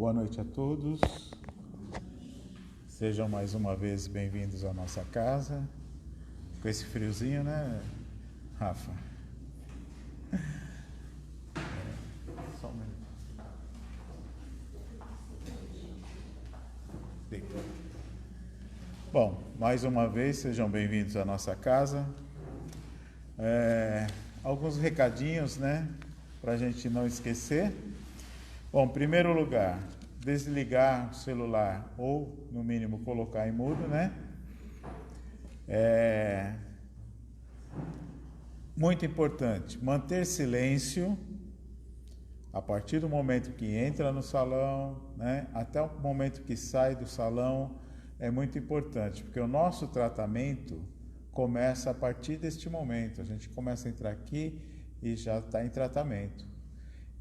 Boa noite a todos. Sejam mais uma vez bem-vindos à nossa casa. Com esse friozinho, né, Rafa? Só um minuto. Bom, mais uma vez, sejam bem-vindos à nossa casa. Alguns recadinhos, né, para a gente não esquecer. Bom, em primeiro lugar, desligar o celular ou, no mínimo, colocar em mudo, né? Muito importante, manter silêncio a partir do momento que entra no salão, né? Até o momento que sai do salão, é muito importante, porque o nosso tratamento começa a partir deste momento. A gente começa a entrar aqui e já está em tratamento.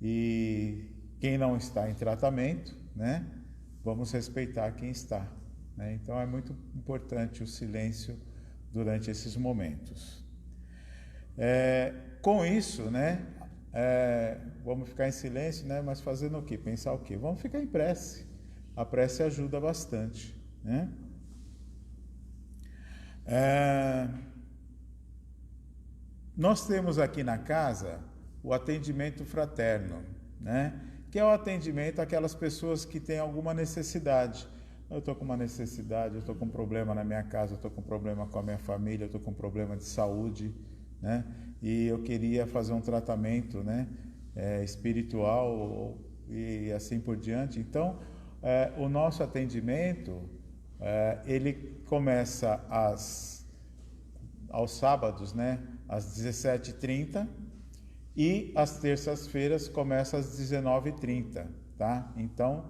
E quem não está em tratamento, né, vamos respeitar quem está, né? Então é muito importante o silêncio durante esses momentos. Com isso, né, vamos ficar em silêncio, né, mas fazendo o quê? Pensar o quê? Vamos ficar em prece. A prece ajuda bastante, né? Nós temos aqui na casa o atendimento fraterno, né? Que é o atendimento àquelas pessoas que têm alguma necessidade. Eu estou com uma necessidade, eu estou com um problema na minha casa, eu estou com um problema com a minha família, eu estou com um problema de saúde, né? E eu queria fazer um tratamento, né, espiritual e assim por diante. Então, o nosso atendimento, ele começa aos sábados, né, às 17h30, e às terças-feiras começa às 19h30, tá? Então,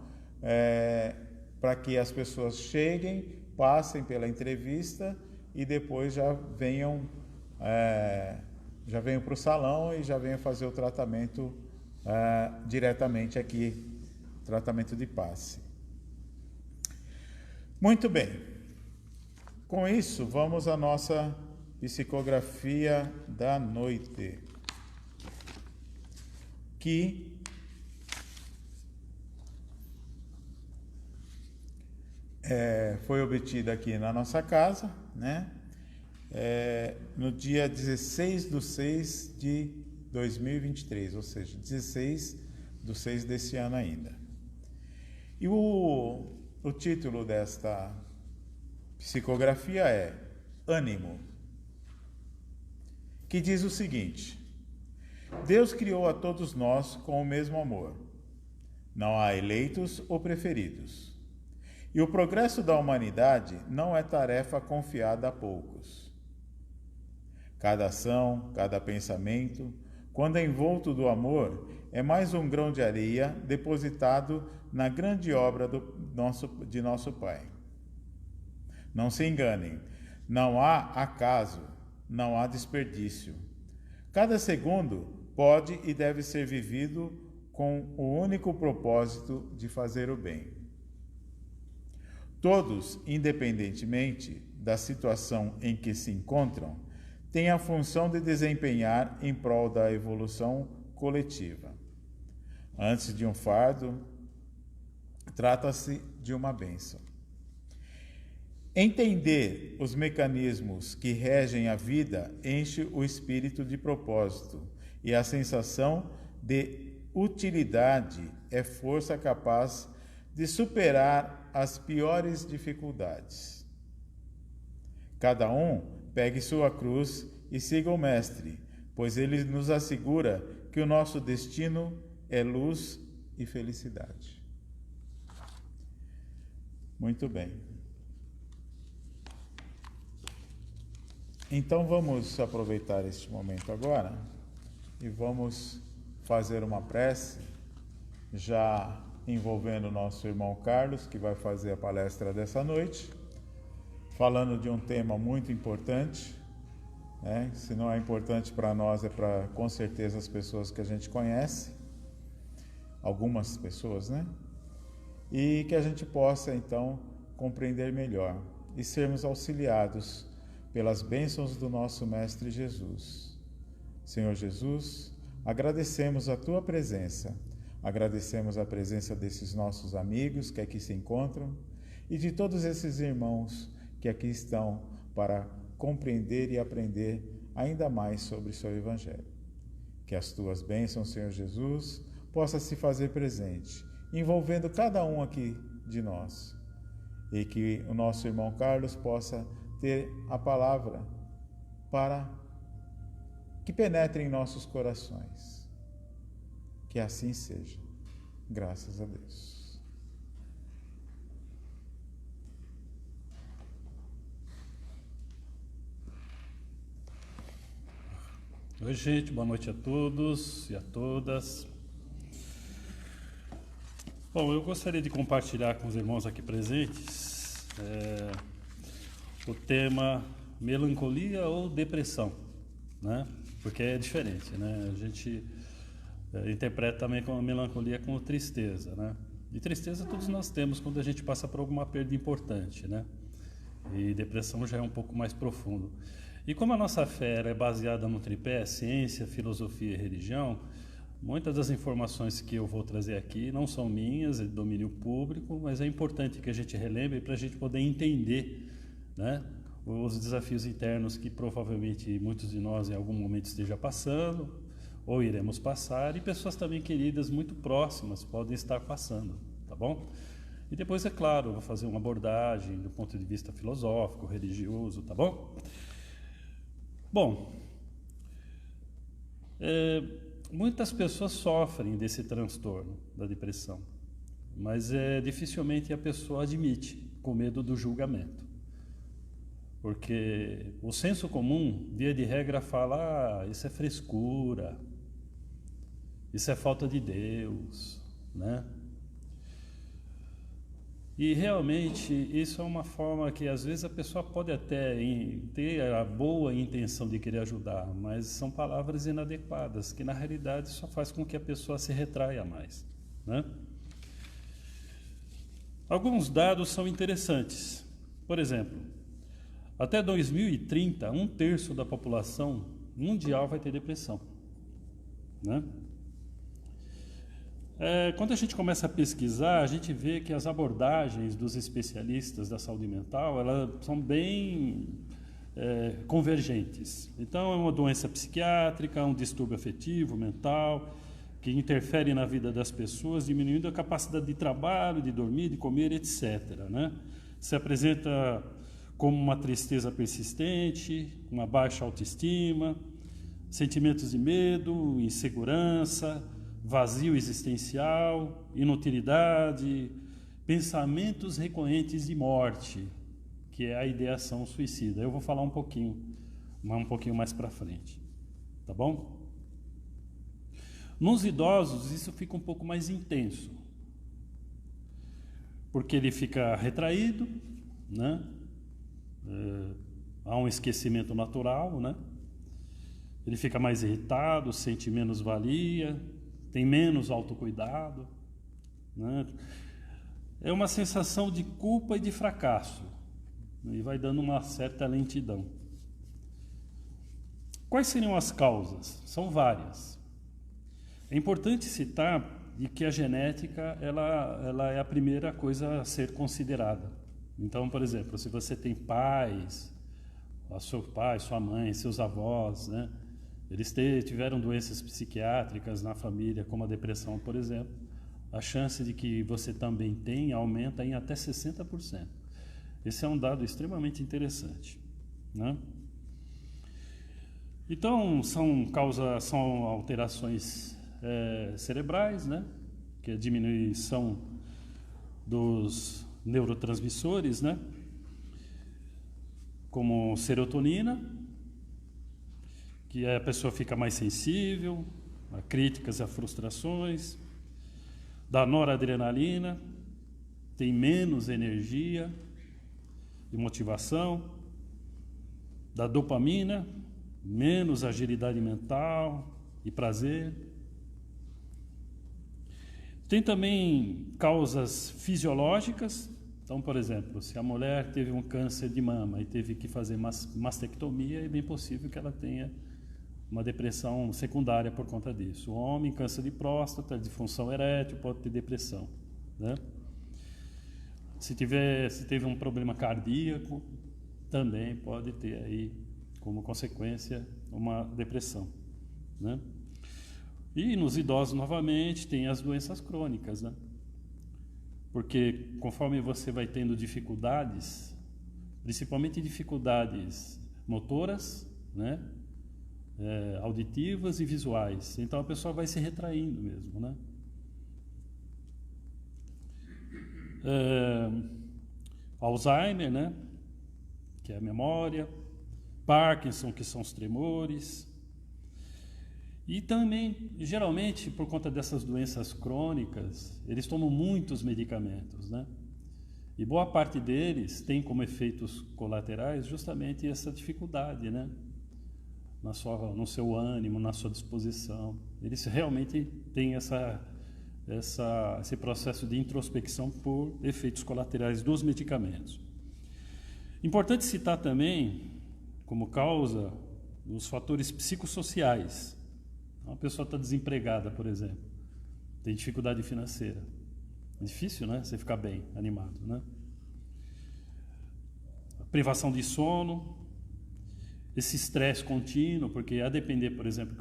para que as pessoas cheguem, passem pela entrevista e depois já venham para o salão e já venham fazer o tratamento diretamente aqui, tratamento de passe. Muito bem. Com isso, vamos à nossa psicografia da noite, que foi obtida aqui na nossa casa, né? No dia 16/6/2023, ou seja, 16/6 desse ano ainda. E o título desta psicografia é Ânimo, que diz o seguinte: Deus criou a todos nós com o mesmo amor. Não há eleitos ou preferidos. E o progresso da humanidade não é tarefa confiada a poucos. Cada ação, cada pensamento, quando é envolto do amor, é mais um grão de areia depositado na grande obra de nosso Pai. Não se enganem, não há acaso, não há desperdício. Cada segundo pode e deve ser vivido com o único propósito de fazer o bem. Todos, independentemente da situação em que se encontram, têm a função de desempenhar em prol da evolução coletiva. Antes de um fardo, trata-se de uma bênção. Entender os mecanismos que regem a vida enche o espírito de propósito, e a sensação de utilidade é força capaz de superar as piores dificuldades. Cada um pegue sua cruz e siga o Mestre, pois ele nos assegura que o nosso destino é luz e felicidade. Muito bem. Então vamos aproveitar este momento agora e vamos fazer uma prece, já envolvendo o nosso irmão Carlos, que vai fazer a palestra dessa noite, falando de um tema muito importante, né? Se não é importante para nós, é para, com certeza, as pessoas que a gente conhece, algumas pessoas, né? E que a gente possa, então, compreender melhor e sermos auxiliados pelas bênçãos do nosso Mestre Jesus. Senhor Jesus, agradecemos a Tua presença, Agradecemos a presença desses nossos amigos que aqui se encontram e de todos esses irmãos que aqui estão para compreender e aprender ainda mais sobre o seu Evangelho. Que as tuas bênçãos, Senhor Jesus, possa se fazer presente, envolvendo cada um aqui de nós. E que o nosso irmão Carlos possa ter a palavra para que penetre em nossos corações. Que assim seja. Graças a Deus. Oi, gente, boa noite a todos e a todas. Bom, eu gostaria de compartilhar com os irmãos aqui presentes o tema melancolia ou depressão, né? Porque é diferente, né? A gente interpreta também como melancolia como tristeza, né? E tristeza todos nós temos quando a gente passa por alguma perda importante, né? E depressão já é um pouco mais profundo. E como a nossa fé é baseada no tripé, ciência, filosofia e religião, muitas das informações que eu vou trazer aqui não são minhas, é de domínio público, mas é importante que a gente relembre para a gente poder entender, né, os desafios internos que provavelmente muitos de nós em algum momento esteja passando, ou iremos passar, e pessoas também queridas muito próximas podem estar passando, tá bom? E depois, é claro, eu vou fazer uma abordagem do ponto de vista filosófico, religioso, tá bom? Bom, muitas pessoas sofrem desse transtorno da depressão, mas dificilmente a pessoa admite, com medo do julgamento. Porque o senso comum, via de regra, fala: isso é frescura, isso é falta de Deus, né? E realmente isso é uma forma que às vezes a pessoa pode até ter a boa intenção de querer ajudar, mas são palavras inadequadas, que na realidade só faz com que a pessoa se retraia mais, né? Alguns dados são interessantes. Por exemplo, até 2030, 1/3 da população mundial vai ter depressão, né? Quando a gente começa a pesquisar, a gente vê que as abordagens dos especialistas da saúde mental, elas são bem convergentes. Então, é uma doença psiquiátrica, um distúrbio afetivo, mental, que interfere na vida das pessoas, diminuindo a capacidade de trabalho, de dormir, de comer, etc., né? Se apresenta como uma tristeza persistente, uma baixa autoestima, sentimentos de medo, insegurança, vazio existencial, inutilidade, pensamentos recorrentes de morte, que é a ideação suicida. Eu vou falar um pouquinho mais para frente, tá bom? Nos idosos isso fica um pouco mais intenso, porque ele fica retraído, né? Há um esquecimento natural, né? Ele fica mais irritado, sente menos valia, tem menos autocuidado, né? É uma sensação de culpa e de fracasso, e vai dando uma certa lentidão. Quais seriam as causas? São várias. É importante citar de que a genética ela é a primeira coisa a ser considerada. Então, por exemplo, se você tem pais, seu pai, sua mãe, seus avós, né? Eles tiveram doenças psiquiátricas na família, como a depressão, por exemplo, a chance de que você também tenha aumenta em até 60%. Esse é um dado extremamente interessante, né? Então, são alterações cerebrais, né? Que é a diminuição dos neurotransmissores, né? Como serotonina, que a pessoa fica mais sensível a críticas e a frustrações, da noradrenalina, tem menos energia e motivação, da dopamina, menos agilidade mental e prazer. Tem também causas fisiológicas. Então, por exemplo, se a mulher teve um câncer de mama e teve que fazer mastectomia, é bem possível que ela tenha uma depressão secundária por conta disso. O homem, câncer de próstata, disfunção erétil, pode ter depressão, né? Se teve um problema cardíaco, também pode ter aí, como consequência, uma depressão, né? E nos idosos, novamente, tem as doenças crônicas, né? Porque conforme você vai tendo dificuldades, principalmente dificuldades motoras, né? Auditivas e visuais, então a pessoa vai se retraindo mesmo, né? Alzheimer, né? Que é a memória, Parkinson, que são os tremores, e também, geralmente, por conta dessas doenças crônicas, eles tomam muitos medicamentos, né? E boa parte deles tem como efeitos colaterais justamente essa dificuldade, né? No seu ânimo, na sua disposição. Eles realmente têm esse processo de introspecção por efeitos colaterais dos medicamentos. Importante citar também, como causa, os fatores psicossociais. Uma pessoa está desempregada, por exemplo, tem dificuldade financeira. É difícil, né? Você ficar bem, animado, né? Privação de sono, esse estresse contínuo, porque a depender, por exemplo,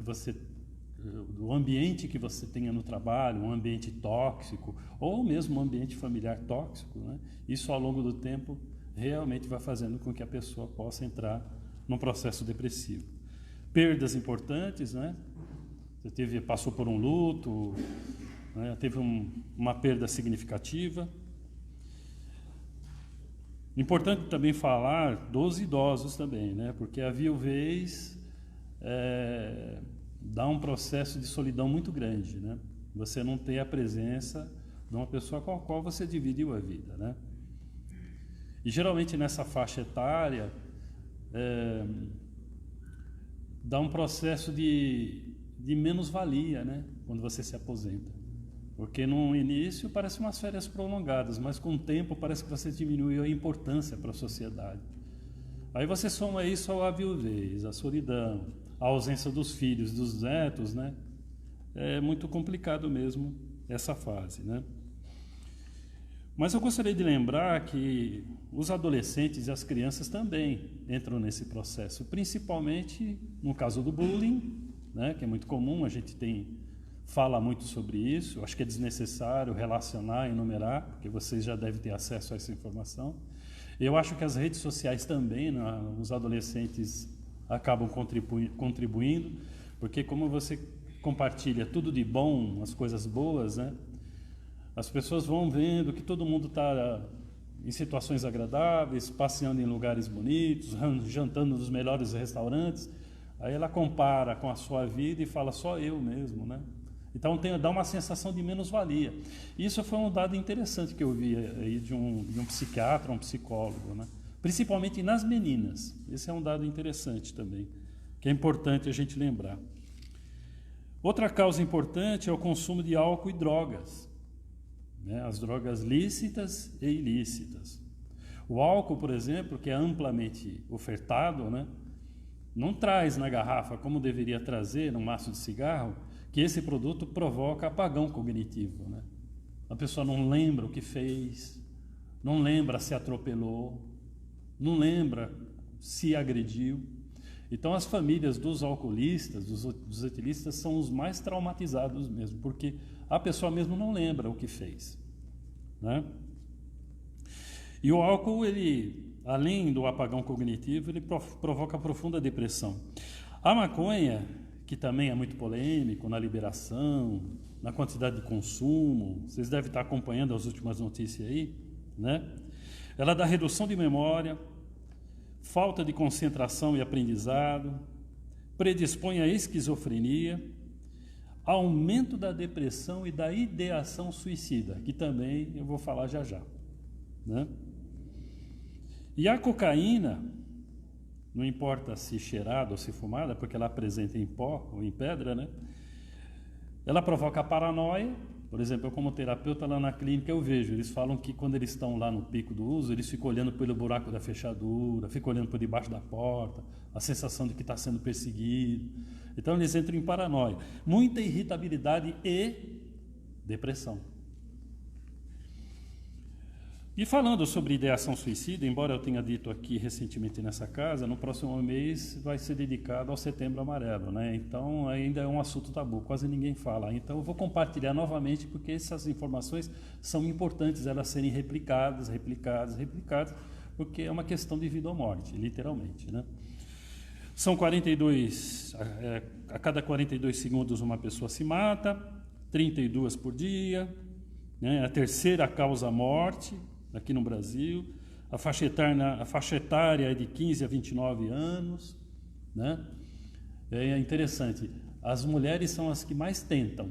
do ambiente que você tenha no trabalho, um ambiente tóxico, ou mesmo um ambiente familiar tóxico, né? Isso ao longo do tempo realmente vai fazendo com que a pessoa possa entrar num processo depressivo. Perdas importantes, né? Você passou por um luto, né? Teve uma perda significativa. Importante também falar dos idosos também, né? Porque a viuvez dá um processo de solidão muito grande, né? Você não tem a presença de uma pessoa com a qual você dividiu a vida, né? E geralmente nessa faixa etária dá um processo de menos-valia, né? Quando você se aposenta. Porque no início parece umas férias prolongadas, mas com o tempo parece que você diminuiu a importância para a sociedade. Aí você soma isso à viuvez, à solidão, à ausência dos filhos, dos netos, né? É muito complicado mesmo essa fase, né? Mas eu gostaria de lembrar que os adolescentes e as crianças também entram nesse processo, principalmente no caso do bullying, né? Que é muito comum, a gente fala muito sobre isso. Acho que é desnecessário relacionar, enumerar, porque vocês já devem ter acesso a essa informação. Eu acho que as redes sociais também, né, os adolescentes acabam contribuindo, porque como você compartilha tudo de bom, as coisas boas, né, as pessoas vão vendo que todo mundo está em situações agradáveis, passeando em lugares bonitos, jantando nos melhores restaurantes. Aí ela compara com a sua vida e fala, só eu mesmo, né? Então dá uma sensação de menos-valia. Isso foi um dado interessante que eu vi aí de um psiquiatra, um psicólogo, né? Principalmente nas meninas. Esse é um dado interessante também, que é importante a gente lembrar. Outra causa importante é o consumo de álcool e drogas, né? As drogas lícitas e ilícitas. O álcool, por exemplo, que é amplamente ofertado, né? Não traz na garrafa, como deveria trazer no maço de cigarro, que esse produto provoca apagão cognitivo, né? A pessoa não lembra o que fez, não lembra se atropelou, não lembra se agrediu. Então as famílias dos alcoolistas, dos etilistas, são os mais traumatizados mesmo, porque a pessoa mesmo não lembra o que fez, né? E o álcool, além do apagão cognitivo, ele provoca profunda depressão. A maconha, que também é muito polêmico na liberação, na quantidade de consumo, vocês devem estar acompanhando as últimas notícias aí, né? Ela dá redução de memória, falta de concentração e aprendizado, predispõe à esquizofrenia, aumento da depressão e da ideação suicida, que também eu vou falar já já, né? E a cocaína, não importa se cheirada ou se fumada, porque ela é presente em pó ou em pedra, né? Ela provoca a paranoia, Por exemplo, eu como terapeuta lá na clínica eu vejo, eles falam que quando eles estão lá no pico do uso, eles ficam olhando pelo buraco da fechadura, ficam olhando por debaixo da porta, a sensação de que está sendo perseguido. Então eles entram em paranoia. Muita irritabilidade e depressão. E falando sobre ideação suicida, embora eu tenha dito aqui recentemente nessa casa, no próximo mês vai ser dedicado ao Setembro Amarelo, né? Então ainda é um assunto tabu, quase ninguém fala. Então eu vou compartilhar novamente porque essas informações são importantes elas serem replicadas, porque é uma questão de vida ou morte, literalmente, né? São 42, a cada 42 segundos uma pessoa se mata, 32 por dia, né? A terceira causa morte aqui no Brasil, a faixa etária é de 15 a 29 anos, né? É interessante, as mulheres são as que mais tentam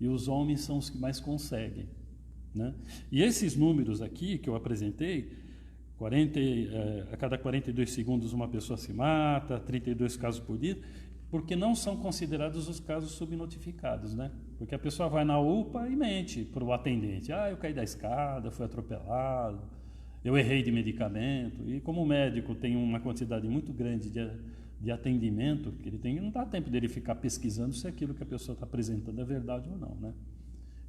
e os homens são os que mais conseguem, né? E esses números aqui que eu apresentei, a cada 42 segundos uma pessoa se mata, 32 casos por dia, porque não são considerados os casos subnotificados, né? Porque a pessoa vai na UPA e mente para o atendente. Eu caí da escada, fui atropelado, eu errei de medicamento. E como o médico tem uma quantidade muito grande de atendimento que ele tem, não dá tempo dele ficar pesquisando se aquilo que a pessoa está apresentando é verdade ou não, né?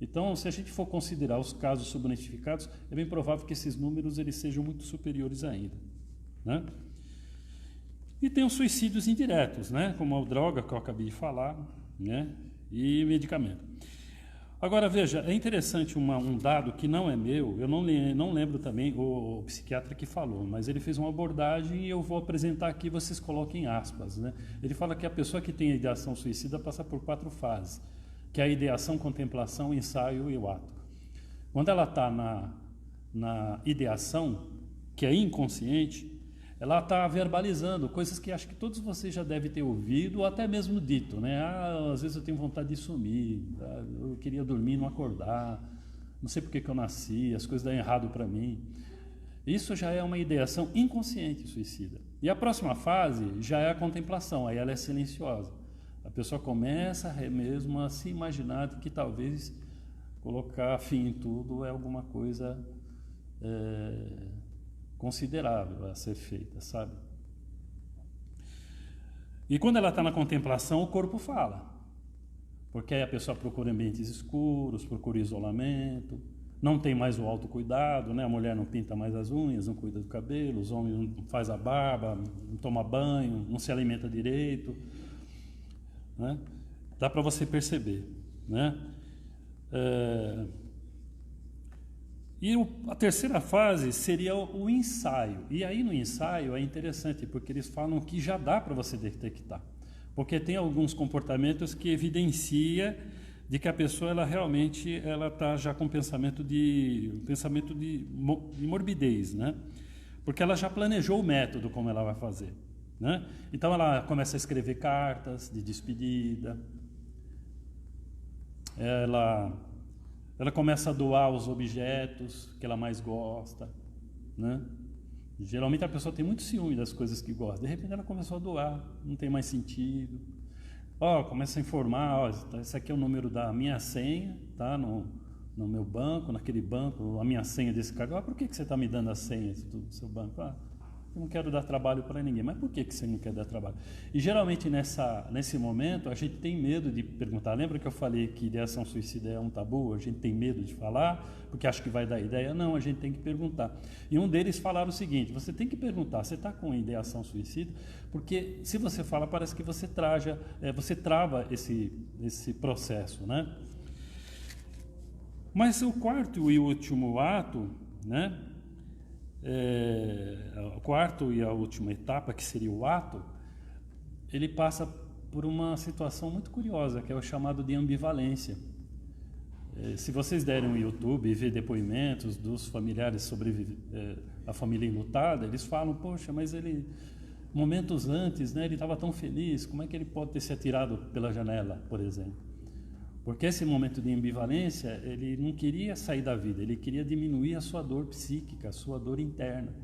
Então, se a gente for considerar os casos subnotificados, é bem provável que esses números eles sejam muito superiores ainda, né? E tem os suicídios indiretos, né? Como a droga que eu acabei de falar, né? E medicamento. Agora, veja, é interessante um dado que não é meu, eu não lembro também o psiquiatra que falou, mas ele fez uma abordagem e eu vou apresentar aqui, vocês coloquem aspas, né? Ele fala que a pessoa que tem ideação suicida passa por 4 fases, que é a ideação, contemplação, ensaio e o ato. Quando ela está na ideação, que é inconsciente, ela está verbalizando coisas que acho que todos vocês já devem ter ouvido ou até mesmo dito, né? Às vezes eu tenho vontade de sumir, eu queria dormir e não acordar, não sei por que eu nasci, as coisas dão errado para mim. Isso já é uma ideação inconsciente suicida. E a próxima fase já é a contemplação, aí ela é silenciosa. A pessoa começa mesmo a se imaginar que talvez colocar fim em tudo é alguma coisa considerável a ser feita, sabe? E quando ela está na contemplação, o corpo fala. Porque aí a pessoa procura ambientes escuros, procura isolamento, não tem mais o autocuidado, né? A mulher não pinta mais as unhas, não cuida do cabelo, os homens não faz a barba, não toma banho, não se alimenta direito, né? Dá para você perceber, né? E a terceira fase seria o ensaio. E aí no ensaio é interessante, porque eles falam que já dá para você detectar. Porque tem alguns comportamentos que evidencia de que a pessoa ela realmente está já com pensamento de morbidez, né? Porque ela já planejou o método como ela vai fazer, né? Então ela começa a escrever cartas de despedida, ela começa a doar os objetos que ela mais gosta, né? Geralmente a pessoa tem muito ciúme das coisas que gosta. De repente ela começou a doar, não tem mais sentido. Começa a informar, esse aqui é o número da minha senha, tá? No meu banco, naquele banco, a minha senha desse cargo. Por que você está me dando a senha do seu banco? Eu não quero dar trabalho para ninguém. Mas por que você não quer dar trabalho? E geralmente nesse momento a gente tem medo de perguntar. Lembra que eu falei que ideação suicida é um tabu? A gente tem medo de falar porque acha que vai dar ideia? Não, a gente tem que perguntar. E um deles falaram o seguinte: você tem que perguntar, você está com ideação suicida? Porque se você fala, parece que você trava esse processo, né? Mas o quarto e último ato, né? O quarto e a última etapa, que seria o ato, ele passa por uma situação muito curiosa, que é o chamado de ambivalência. Se vocês derem no YouTube e ver depoimentos dos familiares sobre a família enlutada, eles falam, poxa, mas ele, momentos antes, né, ele estava tão feliz, como é que ele pode ter se atirado pela janela, por exemplo? Porque esse momento de ambivalência, ele não queria sair da vida, ele queria diminuir a sua dor psíquica, a sua dor interna.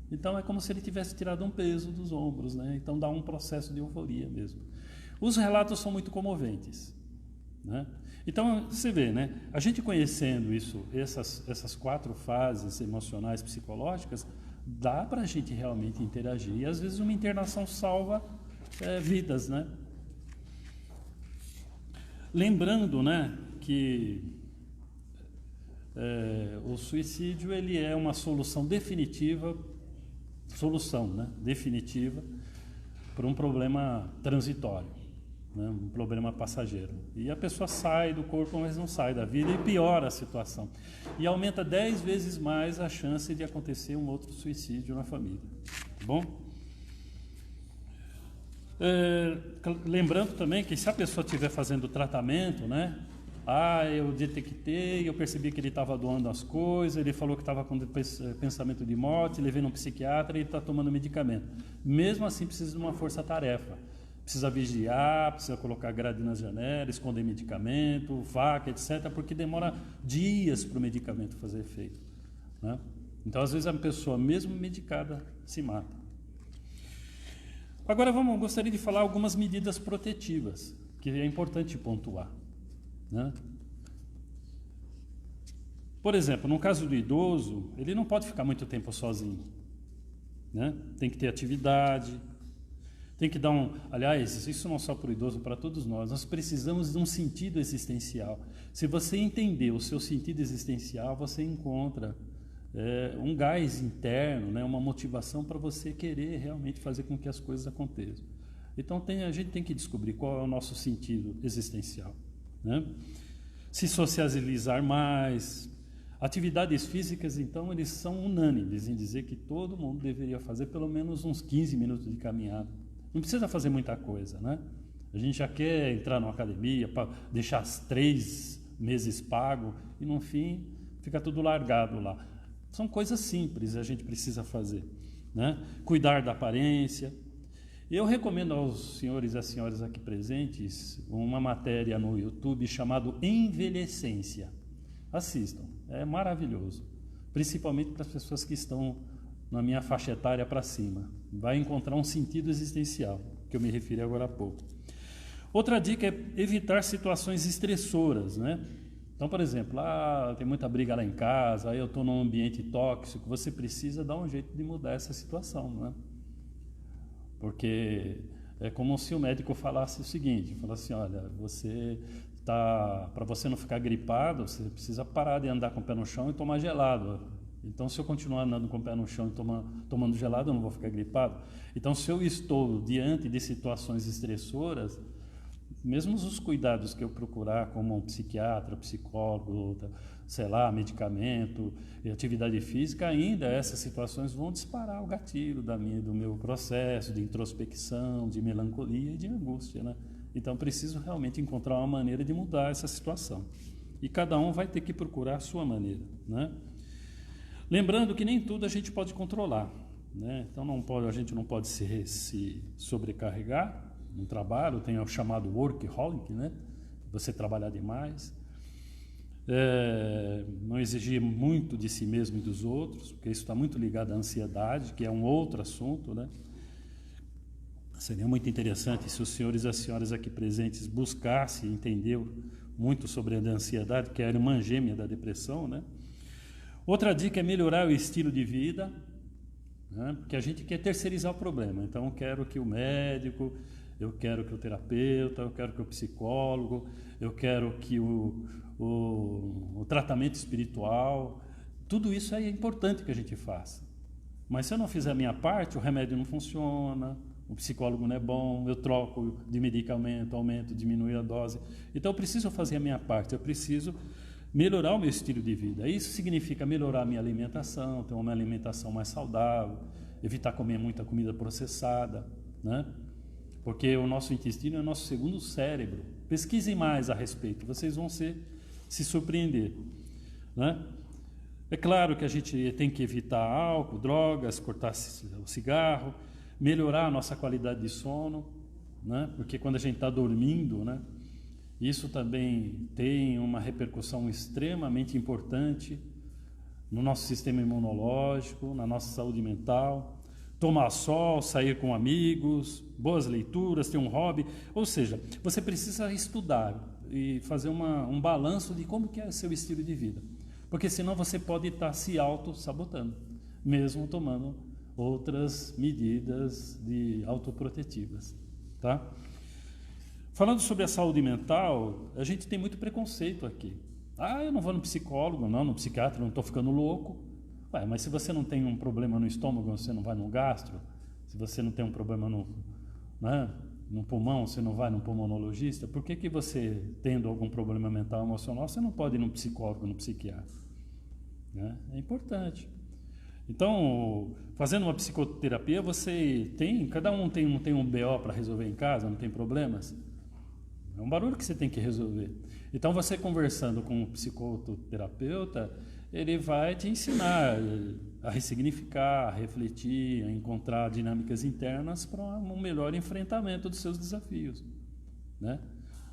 Então é como se ele tivesse tirado um peso dos ombros, né? Então dá um processo de euforia mesmo. Os relatos são muito comoventes, né? Então, você vê, né? A gente conhecendo isso, essas 4 fases emocionais, psicológicas, dá para a gente realmente interagir. E às vezes uma internação salva vidas, né? Lembrando, né, que o suicídio ele é uma solução definitiva, definitiva para um problema transitório, né, um problema passageiro. E a pessoa sai do corpo, mas não sai da vida e piora a situação. E aumenta 10 vezes mais a chance de acontecer um outro suicídio na família. Tá bom? Lembrando também que se a pessoa estiver fazendo tratamento, né? Eu detectei, eu percebi que ele estava doando as coisas, ele falou que estava com pensamento de morte, levei no psiquiatra e ele está tomando medicamento. Mesmo assim, precisa de uma força-tarefa. Precisa vigiar, precisa colocar grade na janela, esconder medicamento, vaca, etc., porque demora dias para o medicamento fazer efeito, né? Então, às vezes, a pessoa, mesmo medicada, se mata. Agora, gostaria de falar algumas medidas protetivas, que é importante pontuar, né? Por exemplo, no caso do idoso, ele não pode ficar muito tempo sozinho, né? Tem que ter atividade, tem que dar aliás, isso não só para o idoso, para todos nós precisamos de um sentido existencial. Se você entender o seu sentido existencial, você encontra um gás interno, né? Uma motivação para você querer realmente fazer com que as coisas aconteçam. Então a gente tem que descobrir qual é o nosso sentido existencial, né? Se socializar mais. Atividades físicas, então, eles são unânimes em dizer que todo mundo deveria fazer pelo menos uns 15 minutos de caminhada. Não precisa fazer muita coisa, né? A gente já quer entrar numa academia, para deixar 3 meses pago e, no fim, fica tudo largado lá. São coisas simples que a gente precisa fazer, né? Cuidar da aparência. Eu recomendo aos senhores e às senhoras aqui presentes uma matéria no YouTube chamada Envelhecência. Assistam, é maravilhoso, principalmente para as pessoas que estão na minha faixa etária para cima. Vai encontrar um sentido existencial, que eu me referi agora há pouco. Outra dica é evitar situações estressoras, né? Então, por exemplo, tem muita briga lá em casa, aí eu estou num ambiente tóxico, você precisa dar um jeito de mudar essa situação, né? Porque é como se o médico falasse o seguinte, falasse assim, olha, para você não ficar gripado, você precisa parar de andar com o pé no chão e tomar gelado. Então, se eu continuar andando com o pé no chão e tomando gelado, eu não vou ficar gripado. Então, se eu estou diante de situações estressoras, mesmo os cuidados que eu procurar, como um psiquiatra, psicólogo, sei lá, medicamento, atividade física, ainda essas situações vão disparar o gatilho do meu processo de introspecção, de melancolia e de angústia, né? Então, preciso realmente encontrar uma maneira de mudar essa situação. E cada um vai ter que procurar a sua maneira, né? Lembrando que nem tudo a gente pode controlar, né? Então, a gente não pode se sobrecarregar no trabalho, tem o chamado workaholic, né? Você trabalhar demais. Não exigir muito de si mesmo e dos outros, porque isso está muito ligado à ansiedade, que é um outro assunto, né? Seria muito interessante se os senhores e as senhoras aqui presentes buscassem entender muito sobre a ansiedade, que é a irmã gêmea da depressão, né? Outra dica é melhorar o estilo de vida, né? Porque a gente quer terceirizar o problema. Então, eu quero que o médico, eu quero que o terapeuta, eu quero que o psicólogo, eu quero que o tratamento espiritual, tudo isso é importante que a gente faça. Mas se eu não fizer a minha parte, o remédio não funciona, o psicólogo não é bom, eu troco de medicamento, aumento, diminui a dose. Então eu preciso fazer a minha parte, eu preciso melhorar o meu estilo de vida. Isso significa melhorar a minha alimentação, ter uma alimentação mais saudável, evitar comer muita comida processada, né? Porque o nosso intestino é o nosso segundo cérebro. Pesquisem mais a respeito, vocês vão se surpreender, né? É claro que a gente tem que evitar álcool, drogas, cortar o cigarro, melhorar a nossa qualidade de sono, né? Porque quando a gente está dormindo, né? Isso também tem uma repercussão extremamente importante no nosso sistema imunológico, na nossa saúde mental. Tomar sol, sair com amigos, boas leituras, ter um hobby. Ou seja, você precisa estudar. e fazer um balanço de como que é o seu estilo de vida. Porque senão você pode estar se auto-sabotando, mesmo tomando outras medidas autoprotetivas. Tá? Falando sobre a saúde mental, a gente tem muito preconceito aqui. Eu não vou no psicólogo, não, no psiquiatra, não estou ficando louco. Mas se você não tem um problema no estômago, você não vai no gastro. Se você não tem um problema no pulmão, você não vai no pulmonologista. Por que você, tendo algum problema mental, emocional, você não pode ir no psicólogo, no psiquiatra? Né? É importante. Então, fazendo uma psicoterapia, cada um tem um BO para resolver em casa, não tem problemas? É um barulho que você tem que resolver. Então, você conversando com um psicoterapeuta, ele vai te ensinar a ressignificar, a refletir, a encontrar dinâmicas internas para um melhor enfrentamento dos seus desafios, né?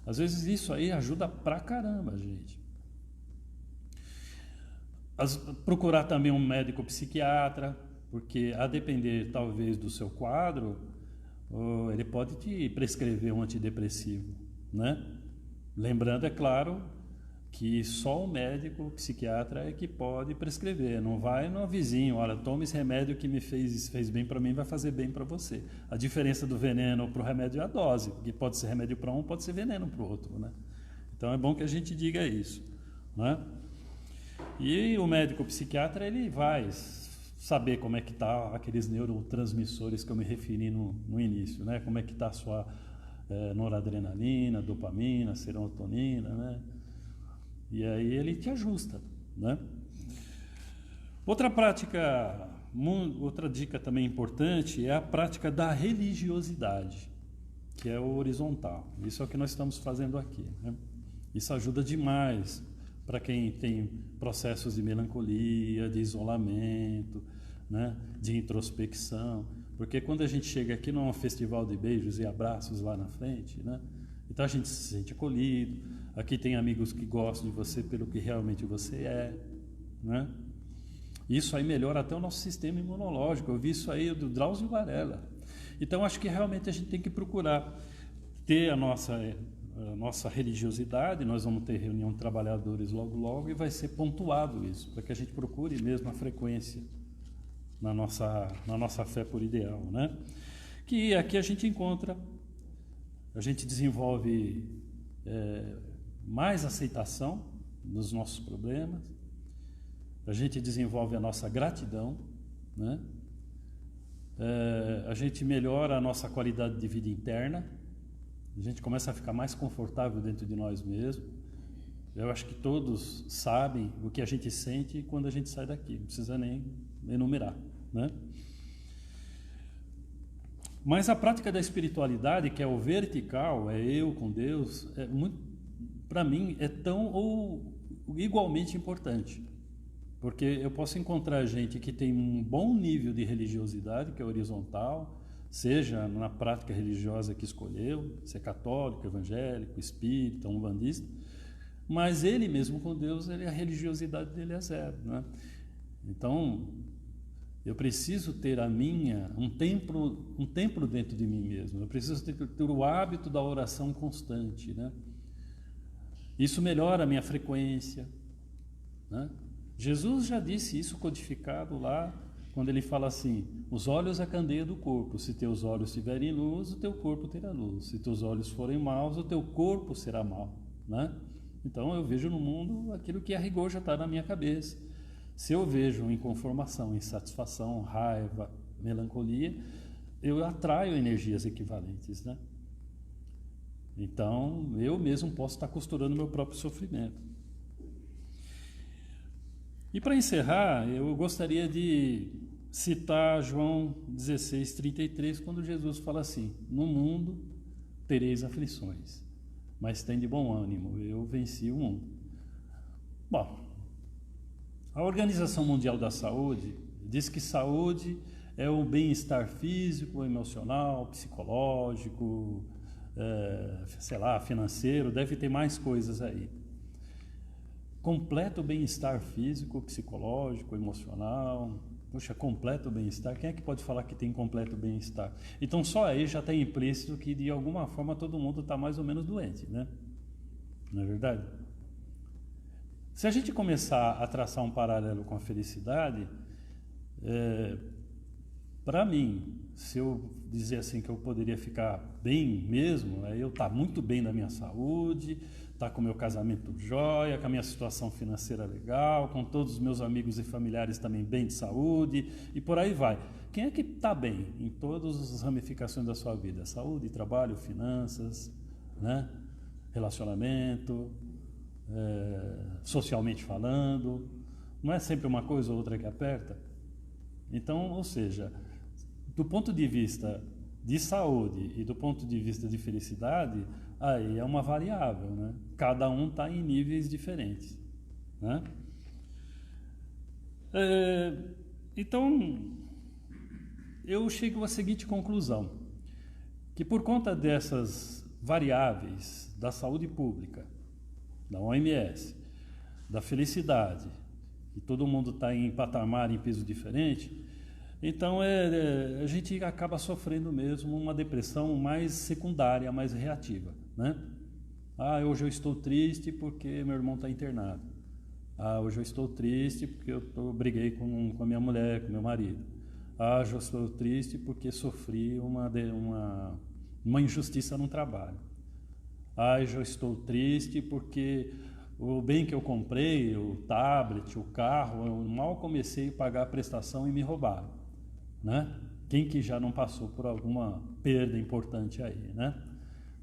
Às vezes isso aí ajuda pra caramba, gente. Procurar também um médico psiquiatra, porque a depender talvez do seu quadro, ele pode te prescrever um antidepressivo, né? Lembrando, é claro, que só o médico psiquiatra é que pode prescrever. Não vai no vizinho, olha, toma esse remédio que me fez bem para mim, vai fazer bem para você. A diferença do veneno para o remédio é a dose, que pode ser remédio para um, pode ser veneno para o outro, né? Então é bom que a gente diga isso, né? E o médico psiquiatra, ele vai saber como é que está aqueles neurotransmissores que eu me referi no início, né? Como é que está a sua noradrenalina, dopamina, serotonina, né? E aí ele te ajusta, né? Outra dica também importante é a prática da religiosidade, que é o horizontal. Isso é o que nós estamos fazendo aqui, né? Isso ajuda demais para quem tem processos de melancolia, de isolamento, né? De introspecção. Porque quando a gente chega aqui num festival de beijos e abraços lá na frente, né? Então a gente se sente acolhido. Aqui tem amigos que gostam de você pelo que realmente você é, né? Isso aí melhora até o nosso sistema imunológico. Eu vi isso aí do Drauzio Varela. Então acho que realmente a gente tem que procurar ter a nossa religiosidade. Nós vamos ter reunião de trabalhadores logo e vai ser pontuado isso, para que a gente procure mesmo a frequência na nossa fé por ideal, né? Que aqui a gente desenvolve mais aceitação dos nossos problemas, a gente desenvolve a nossa gratidão, né? A gente melhora a nossa qualidade de vida interna, a gente começa a ficar mais confortável dentro de nós mesmos. Eu acho que todos sabem o que a gente sente quando a gente sai daqui, não precisa nem enumerar, né? Mas a prática da espiritualidade, que é o vertical, é eu com Deus, para mim é tão ou igualmente importante. Porque eu posso encontrar gente que tem um bom nível de religiosidade, que é horizontal, seja na prática religiosa que escolheu, se é católico, evangélico, espírita, umbandista, mas ele mesmo com Deus, a religiosidade dele é zero, né? Então, eu preciso ter um templo dentro de mim mesmo. Eu preciso ter o hábito da oração constante, né? Isso melhora a minha frequência, né? Jesus já disse isso codificado lá, quando ele fala assim: os olhos é a candeia do corpo. Se teus olhos tiverem luz, o teu corpo terá luz. Se teus olhos forem maus, o teu corpo será mau, né? Então eu vejo no mundo aquilo que a rigor já está na minha cabeça. Se eu vejo inconformação, insatisfação, raiva, melancolia, eu atraio energias equivalentes, né? Então, eu mesmo posso estar costurando meu próprio sofrimento. E para encerrar, eu gostaria de citar João 16:33, quando Jesus fala assim: no mundo tereis aflições, mas tem de bom ânimo, eu venci o mundo. Bom, a Organização Mundial da Saúde diz que saúde é o bem-estar físico, emocional, psicológico, financeiro, deve ter mais coisas aí. Completo bem-estar físico, psicológico, emocional. Poxa, completo bem-estar, quem é que pode falar que tem completo bem-estar? Então só aí já está implícito que de alguma forma todo mundo está mais ou menos doente, né? não é verdade? Se a gente começar a traçar um paralelo com a felicidade, para mim, se eu dizer assim que eu poderia ficar bem mesmo, é eu estar muito bem na minha saúde, estar com o meu casamento jóia, com a minha situação financeira legal, com todos os meus amigos e familiares também bem de saúde, e por aí vai. Quem é que está bem em todas as ramificações da sua vida? Saúde, trabalho, finanças, né? Relacionamento, socialmente falando. Não é sempre uma coisa ou outra que aperta? Então, ou seja, do ponto de vista de saúde e do ponto de vista de felicidade, aí é uma variável, né? Cada um está em níveis diferentes, né? Então, eu chego à seguinte conclusão, que por conta dessas variáveis da saúde pública, da OMS, da felicidade, e todo mundo está em patamar, em peso diferente, então a gente acaba sofrendo mesmo uma depressão mais secundária, mais reativa, né? Hoje eu estou triste porque meu irmão está internado. Hoje eu estou triste porque eu briguei com a minha mulher, com meu marido. Hoje eu estou triste porque sofri uma injustiça no trabalho. Hoje eu estou triste porque o bem que eu comprei, o tablet, o carro, eu mal comecei a pagar a prestação e me roubaram, né? Quem que já não passou por alguma perda importante aí, né?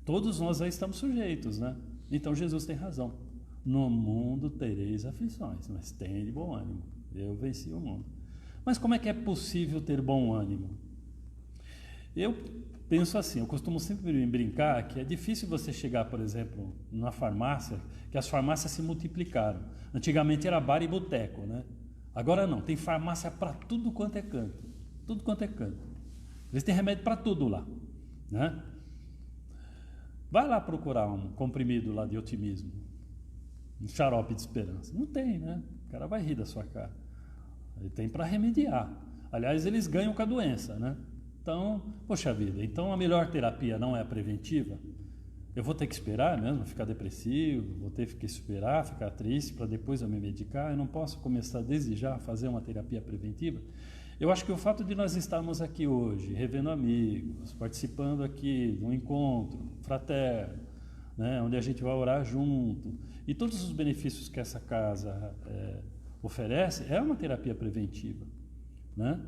Todos nós aí estamos sujeitos, né? Então Jesus tem razão. No mundo tereis aflições, mas tende bom ânimo. Eu venci o mundo. Mas como é que é possível ter bom ânimo? Eu penso assim, eu costumo sempre brincar que é difícil você chegar, por exemplo, na farmácia, que as farmácias se multiplicaram. Antigamente era bar e boteco, né? Agora não, tem farmácia para tudo quanto é canto. Tudo quanto é canto. Eles têm remédio para tudo lá, né? Vai lá procurar um comprimido lá de otimismo, um xarope de esperança. Não tem, né? O cara vai rir da sua cara. Ele tem para remediar. Aliás, eles ganham com a doença, né? Então, poxa vida, então a melhor terapia não é a preventiva? Eu vou ter que esperar mesmo, ficar depressivo, vou ter que esperar, ficar triste para depois eu me medicar? Eu não posso começar desde já a fazer uma terapia preventiva? Eu acho que o fato de nós estarmos aqui hoje, revendo amigos, participando aqui de um encontro fraterno, né, onde a gente vai orar junto, e todos os benefícios que essa casa oferece, é uma terapia preventiva, né?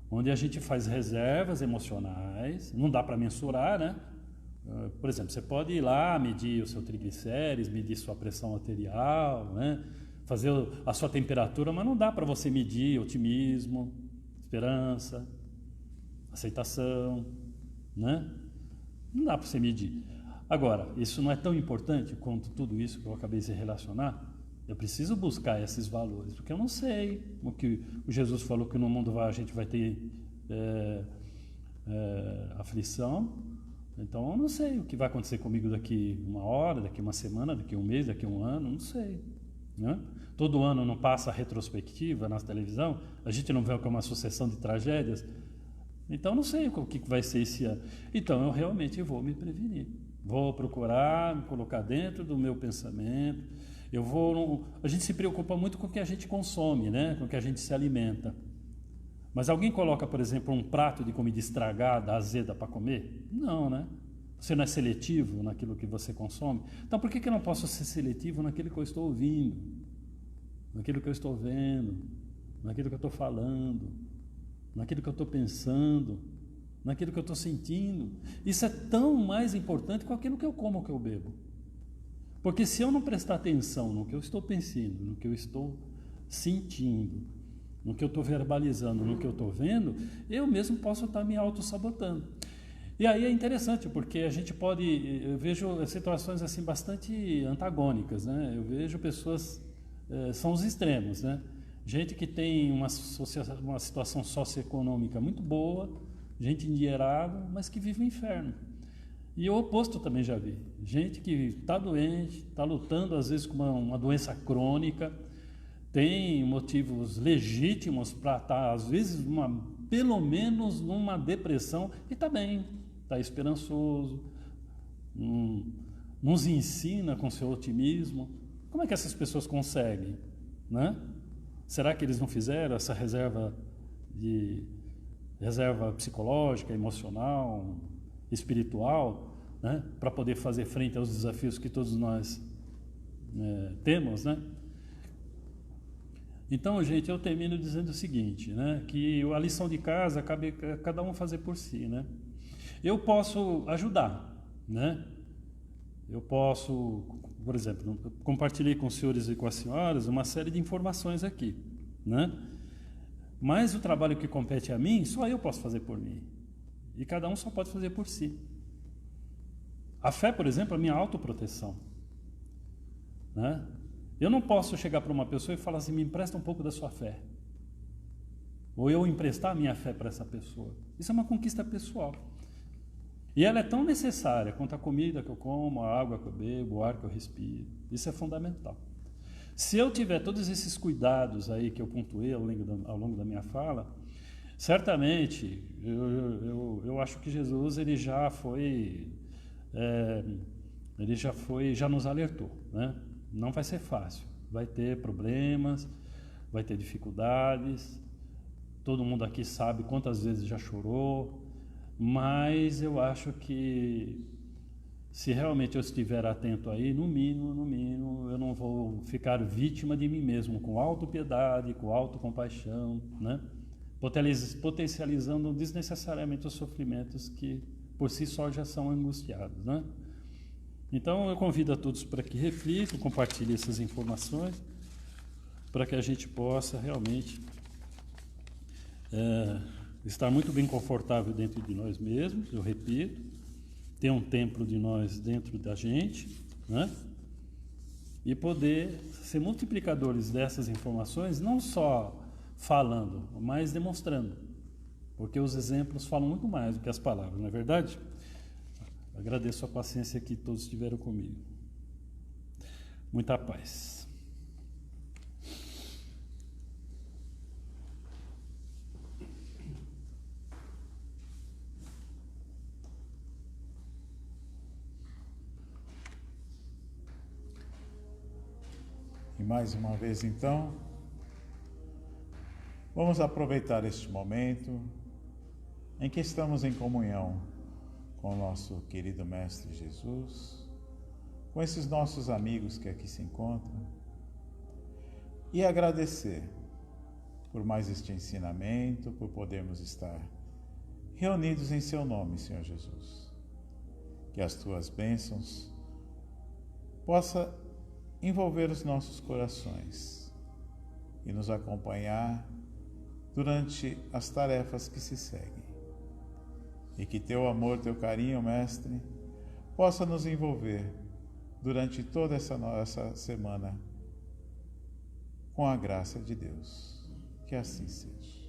Onde a gente faz reservas emocionais, não dá para mensurar, né? Por exemplo, você pode ir lá medir o seu triglicérides, medir sua pressão arterial, né? Fazer a sua temperatura, mas não dá para você medir otimismo, esperança, aceitação, né? Não dá para você medir. Agora, isso não é tão importante quanto tudo isso que eu acabei de relacionar. Eu preciso buscar esses valores, porque eu não sei o que o Jesus falou que no mundo a gente vai ter aflição. Então eu não sei o que vai acontecer comigo daqui uma hora, daqui uma semana, daqui um mês, daqui um ano, não sei, né? Todo ano não passa a retrospectiva na televisão, a gente não vê o que é uma sucessão de tragédias. Então não sei o que vai ser esse ano. Então eu realmente vou me prevenir, vou procurar me colocar dentro do meu pensamento. A gente se preocupa muito com o que a gente consome, né? Com o que a gente se alimenta. Mas alguém coloca, por exemplo, um prato de comida estragada, azeda para comer? Não, né? Você não é seletivo naquilo que você consome? Então por que eu não posso ser seletivo naquilo que eu estou ouvindo, naquilo que eu estou vendo, naquilo que eu estou falando, naquilo que eu estou pensando, naquilo que eu estou sentindo? Isso é tão mais importante que aquilo que eu como ou que eu bebo. Porque se eu não prestar atenção no que eu estou pensando, no que eu estou sentindo, no que eu estou verbalizando, no que eu estou vendo, eu mesmo posso estar me auto-sabotando. E aí é interessante, porque a gente eu vejo situações assim bastante antagônicas, né? Eu vejo pessoas, são os extremos, né? Gente que tem uma situação socioeconômica muito boa, gente endinheirada, mas que vive o inferno. E o oposto também já vi. Gente que está doente, está lutando às vezes com uma doença crônica, tem motivos legítimos para estar, às vezes, pelo menos numa depressão, e está bem, está esperançoso, nos ensina com seu otimismo. Como é que essas pessoas conseguem, né? Será que eles não fizeram essa reserva psicológica, emocional, espiritual, né? Para poder fazer frente aos desafios que todos nós temos, né? Então, gente, eu termino dizendo o seguinte, né? Que a lição de casa cabe a cada um fazer por si, né? Eu posso ajudar, né? Eu posso, por exemplo, compartilhei com os senhores e com as senhoras uma série de informações aqui, né? Mas o trabalho que compete a mim, só eu posso fazer por mim. E cada um só pode fazer por si. A fé, por exemplo, é a minha autoproteção, né? Eu não posso chegar para uma pessoa e falar assim, me empresta um pouco da sua fé. Ou eu emprestar a minha fé para essa pessoa. Isso é uma conquista pessoal. E ela é tão necessária quanto a comida que eu como, a água que eu bebo, o ar que eu respiro. Isso é fundamental. Se eu tiver todos esses cuidados aí que eu pontuei ao longo da minha fala, certamente eu acho que Jesus ele já nos alertou, né? Não vai ser fácil, vai ter problemas, vai ter dificuldades, todo mundo aqui sabe quantas vezes já chorou, mas eu acho que se realmente eu estiver atento aí, no mínimo, eu não vou ficar vítima de mim mesmo, com autopiedade, com autocompaixão, né? Potencializando desnecessariamente os sofrimentos que por si só já são angustiados, né? Então eu convido a todos para que reflitam, compartilhem essas informações, para que a gente possa realmente estar muito bem confortável dentro de nós mesmos, eu repito, ter um templo de nós dentro da gente, né? E poder ser multiplicadores dessas informações, não só falando, mas demonstrando, porque os exemplos falam muito mais do que as palavras, não é verdade? Agradeço a paciência que todos tiveram comigo. Muita paz. E mais uma vez, então, vamos aproveitar este momento em que estamos em comunhão com o nosso querido Mestre Jesus, com esses nossos amigos que aqui se encontram, e agradecer por mais este ensinamento, por podermos estar reunidos em Seu nome, Senhor Jesus. Que as Tuas bênçãos possam envolver os nossos corações e nos acompanhar durante as tarefas que se seguem. E que Teu amor, Teu carinho, Mestre, possa nos envolver durante toda essa nossa semana com a graça de Deus. Que assim seja.